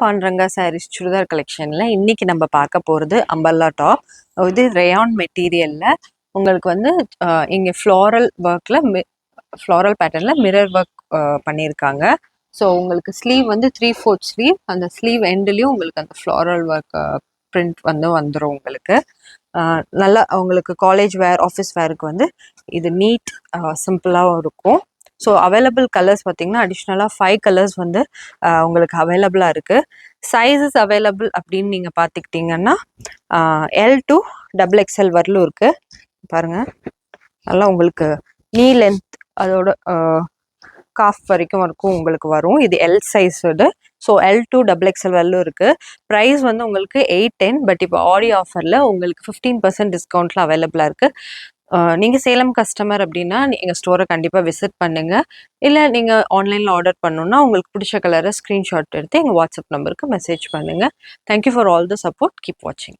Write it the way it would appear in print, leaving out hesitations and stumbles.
பாண்டரங்கா சாரீஸ் சுடிதார் கலெக்ஷனில் இன்றைக்கி நம்ம பார்க்க போகிறது அம்பர்லா டாப். இது ரேயான் மெட்டீரியலில் உங்களுக்கு வந்து இங்கே ஃப்ளாரல் ஒர்க்கில் ஃப்ளாரல் பேட்டர்னில் மிரர் ஒர்க் பண்ணியிருக்காங்க. ஸோ உங்களுக்கு ஸ்லீவ் வந்து 3/4 ஸ்லீவ். அந்த ஸ்லீவ் எண்ட்லேயும் உங்களுக்கு அந்த ஃப்ளாரல் ஒர்க் பிரிண்ட் வந்து வந்துடும் உங்களுக்கு. நல்லா உங்களுக்கு காலேஜ் வேர், ஆஃபீஸ் வேருக்கு வந்து இது நீட் சிம்பிளாகவும் இருக்கும். ஸோ அவைலபிள் கலர்ஸ் பார்த்தீங்கன்னா அடிஷ்னலாக 5 கலர்ஸ் வந்து உங்களுக்கு அவைலபிளாக இருக்குது. சைஸஸ் அவைலபிள் அப்படின்னு நீங்கள் பார்த்துக்கிட்டிங்கன்னா L to XXL வரலும் இருக்குது. பாருங்கள், நல்லா உங்களுக்கு நீ லென்த் அதோட காஃப் வரைக்கும் உங்களுக்கு வரும். இது எல் சைஸோடு. ஸோ L to XXL வரலும் இருக்குது. ப்ரைஸ் வந்து உங்களுக்கு 810. பட் இப்போ ஆடி ஆஃபரில் உங்களுக்கு 15% டிஸ்கவுண்ட்டில் அவைலபிளாக இருக்குது. நீங்கள் சேலம் கஸ்டமர் அப்படின்னா எங்கள் ஸ்டோரை கண்டிப்பாக விசிட் பண்ணுங்கள். இல்லை நீங்கள் ஆன்லைனில் ஆர்டர் பண்ணணுன்னா உங்களுக்கு பிடிச்ச கலரை ஸ்க்ரீன்ஷாட் எடுத்து எங்கள் வாட்ஸ்அப் நம்பருக்கு மெசேஜ் பண்ணுங்கள். Thank you for all the support. Keep வாட்சிங்.